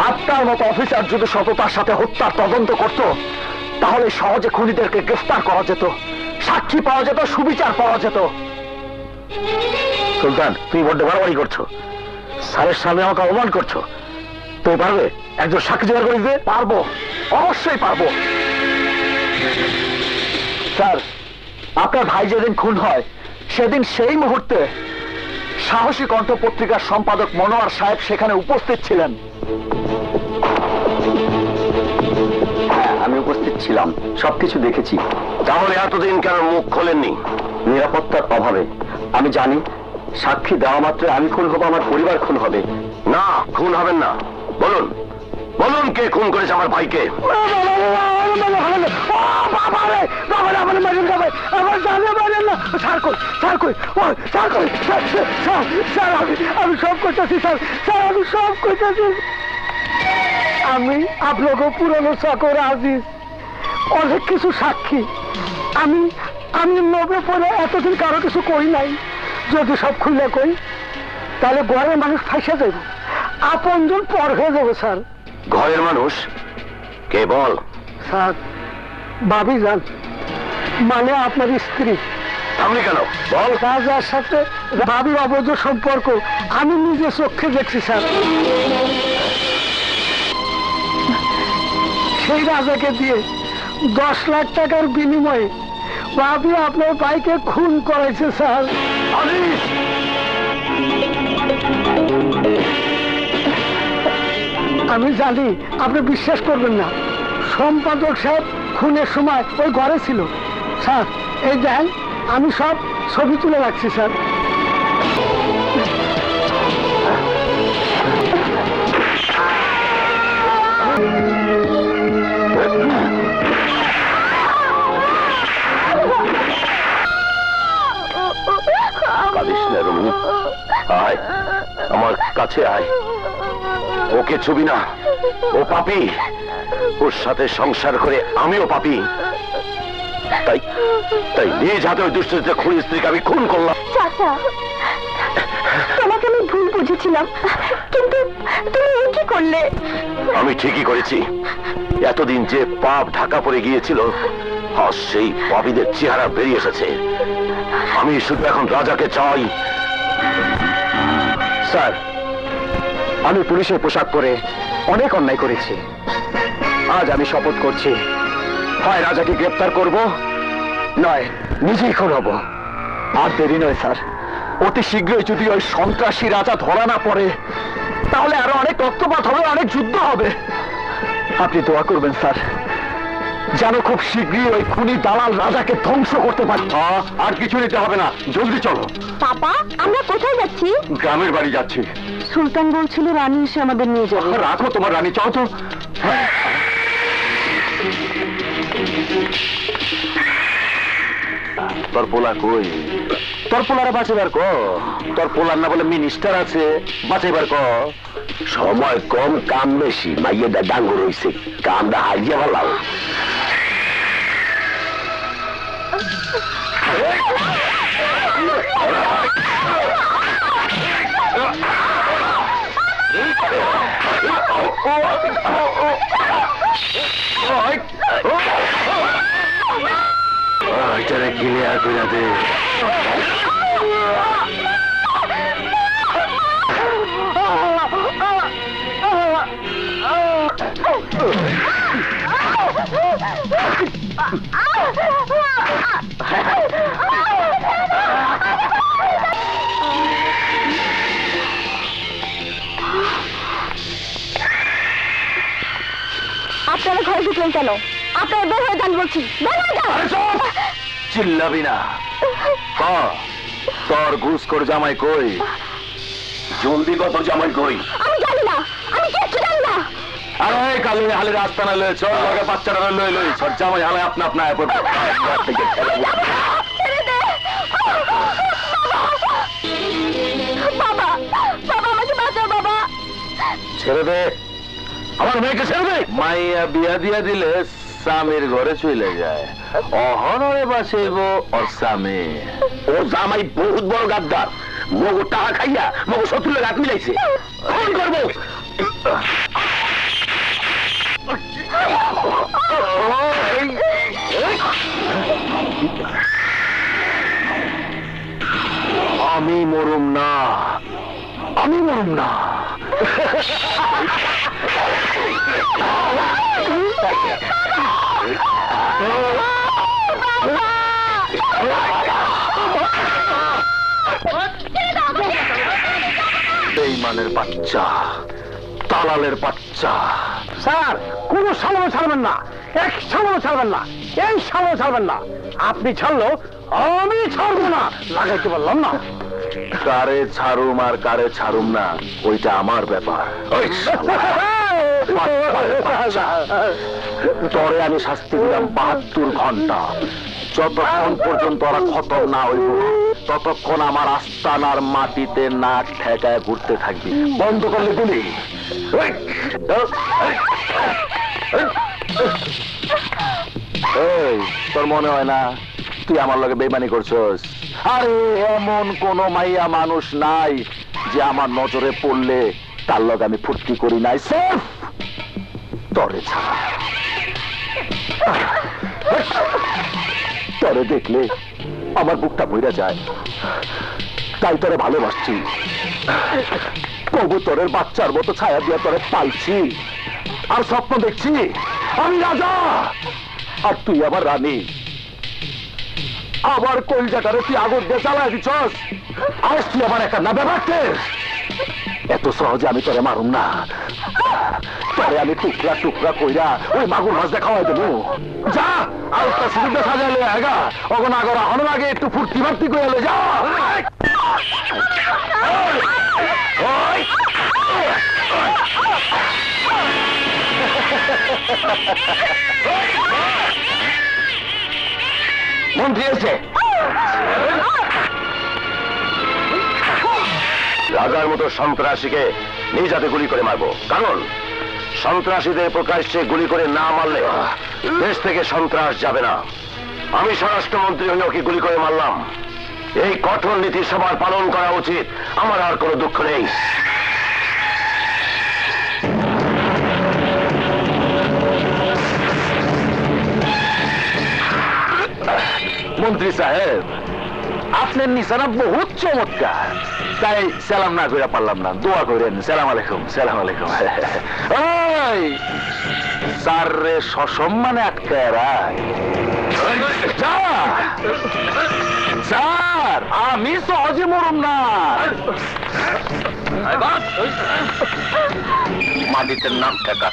আপনার মতো অফিসার যদি সততার সাথে হত্যার তদন্ত করত, তাহলে সহজে খুনিদেরকে গ্রেফতার করা যেত, সাক্ষী পাওয়া যেত, সুবিচার পাওয়া যেত। সুলতান, তুমি বড্ড বাড়াবাড়ি করছো। স্যারের সামনে আমাকে অপমান করছো। তুমি পারবে একজন সাক্ষী জোগাড় করে দিতে? পারবো, অবশ্যই পারবো। স্যার, আপনার ভাই যেদিন খুন হয় সেদিন সেই মুহূর্তে সাহসী কণ্ঠ পত্রিকার সম্পাদক মনোয়ার সাহেব সেখানে উপস্থিত ছিলেন। হ্যাঁ, আমি উপস্থিত ছিলাম, সবকিছু দেখেছি। তাহলে এতদিন কেন মুখ খোলেননি? নিরাপত্তার অভাবে। আমি জানি সাক্ষী দেওয়া মাত্র আমি খুন হবো, আমার পরিবার খুন হবে। না, খুন হবেন না। বলুন, বলুন কে খুন করেছে আমার ভাইকে? আমি সব করতেছি স্যার, স্যার আমি সব করতেছি। আমি আপনাকে পুরনো চাকর আজিজ, অনেক কিছু সাক্ষী। আমি আমি লোভে পড়ে এতদিন কারো কিছু করি নাই। যদি সব খুলে কই তাহলে ঘরের মানুষ ফাঁসে যাবে, আপনজন পর হয়ে যাবে। স্যার, ঘরের মানুষ কে? বল। স্যার, ভাবি যান, মানে আপনার স্ত্রী। থামলি কেন? বল। রাজার সাথে ভাবির অবৈধ সম্পর্ক আমি নিজে চোখে দেখছি স্যার। সেই রাজাকে দিয়ে 10 লাখ টাকার বিনিময়ে ভাবি আপনার ভাইকে খুন করেছে স্যার। আমি জানি আপনি বিশ্বাস করবেন না, সম্পাদক সাহেব খুনের সময় ওই ঘরে ছিল। স্যার, এই দেখেন আমি সব ছবি তুলে রাখছি স্যার। কাঁদিস না রুমু, আয় আমার কাছে আয়। ওকে ছবি না, ও পাপী। ওর সাথে সংসার করে আমিও পাপী। তাই তাই নিজ হাতে ওই দুষ্কৃতী খুনি স্ত্রীকে আমি খুন করলাম। চাচা, তোমাকে আমি ভুল বুঝেছিলাম, কিন্তু তুমি কি করলে? আমি ঠিকই করেছি। এতদিন যে পাপ ঢাকা পড়ে গিয়েছিল, আজ সেই পাপীদের চেহারা বেরিয়ে এসেছে। আমি শুধু এখন রাজাকে চাই। স্যার, আমি পুলিশের পোশাক পরে অনেক অন্যায় করেছি। আজ আমি শপথ করছি, হয় রাজাকে গ্রেপ্তার করব, নয় নিজেই খুন হব। আর দেরি নয় স্যার, অতি শীঘ্রই যদি ওই সন্ত্রাসী রাজা ধরা না পড়ে, তাহলে আরো অনেক রক্তপাত হবে, অনেক যুদ্ধ হবে। আপনি দোয়া করবেন স্যার, যেন খুব শীঘ্রই ওই খুনি দালাল রাজাকে ধ্বংস করতে পারি। আর কিছু নিতে হবে না, জলদি চলো। পাপা, আমরা কোথায় যাচ্ছি? গ্রামের বাড়ি যাচ্ছি। সুলতান বলছিল রানী এসে আমাদের নিয়ে যাবে। রাখো তোমার রানী, চাও তো। তোর পোলা কই? তোর পোলারা বাঁচাইবার ক। তোর পোলার না বলে মিনিস্টার আছে, বাঁচাইবার ক। সময় কম, কাম বেশি। মাইয়েটা ডাঙ্গুর হইছে, কামটা হারিয়ে ভালো। এটারে ক্লিয়ার করে দে। আপনারা ঘরে ঢুকলেন কেন? আপনারা বের হয়ে যান বলছি, বের হয়ে যান। চিল্লাবি না। তোর ঘুষ করে জামাই কই? জলদি কত জামাই কই? আমি জানি না, আমি কিচ্ছু জানি না। আরে কালে হালে রাস্তা না লয়ে চল, লগে বাচ্চাটা লয়ে লই সর। জামাই হালে আপনা আপনা আয় পড়বে। ছেড়ে দে বাবা, বাবা আমাকে বাঁচাও বাবা। ছেড়ে দে আমার মেয়েকে, ছেড়ে দে। মাইয়া বিয়া দিয়া দিলে স্বামীর ঘরে চলে যায়, অহনরে বাঁচাইব ওর স্বামী। ও জামাই বহুত বড় গাদ্দার, মগো টাকা খাইয়া মগো শত্রুলে হাত মিলাইছে। ফোন করবো। না। বেঈমানের বাচ্চা, দালালের বাচ্চা। স্যার কোনো সামান্য ছাড়বেন না, এক সামান্য ছাড়বেন না, এই সামান্য ছাড়বেন না। আপনি ছাড়লো আমি ছাড়বো না, লাগাইতে পারলাম না। কারে ছাড়ুম আর কারে ছাড়ুম না ওইটা আমার ব্যাপার। ওই শালা, তরে আমি শাস্তি দিলাম 72 ঘন্টা। যতক্ষণ পর্যন্ত ওরা খতম না হইব ততক্ষণ আমার আস্তানার মাটিতে নাক ঠেকায় ঘুরতে থাকবি। বন্ধ করলে গুলি। এই, তোর মনে হয় না তুই আমার লগে বেইমানি করছস? আরে এমন কোন মাইয়া মানুষ নাই যে আমার নজরে পড়লে তার লগে আমি ফুর্তি করি নাই, সির্ফ তরে ছাড়া। তরে দেখলে আমার বুকটা ভইরা যায়, তাই তোরে ভালোবাসছি। কবুতরের বাচ্চার মতো ছায়া দিয়ে তোরে পালছি, আর স্বপ্ন দেখছি আমি রাজা আর তুই আমার রানী। আবার কলজাটারে তুই আগুন দিয়ে জ্বালায় দিছস, আর তুই আমার একটা না ব্যাপারতে। এত সহজে আমি তোরে মারুম না, তোরে আমি টুকরা টুকরা কইরা ওই মাগুর মাছ খাওয়াই দেবো। যা আরেকটা সুযোগ সাজালে আগা অগন আগরা হন আগে একটু ফুর্তি ফার্তি করে যা। মন্ত্রী এসে রাজার মতো সন্ত্রাসীকে নিজ হাতে গুলি করে মারবো, কারণ সন্ত্রাসীদের প্রকাশ্যে গুলি করে না মারলে দেশ থেকে সন্ত্রাস যাবে না। আমি স্বরাষ্ট্রমন্ত্রী হয়ে ওকে গুলি করে মারলাম, এই কঠোর নীতি সবার পালন করা উচিত। আমার আর কোনো দুঃখ নেই। মন্ত্রী সাহেব, আপনার নিশানা বহুত চমৎকার, তাই সালাম না করে পারলাম না। দোয়া করেন। সালাম আলাইকুম। সালাম আলাইকুম। ওই স্যার রে সসম্মানে আটকায় রাখ। স্যার আমি সহজে মরম না। মাটিতে নাম ঠেকা।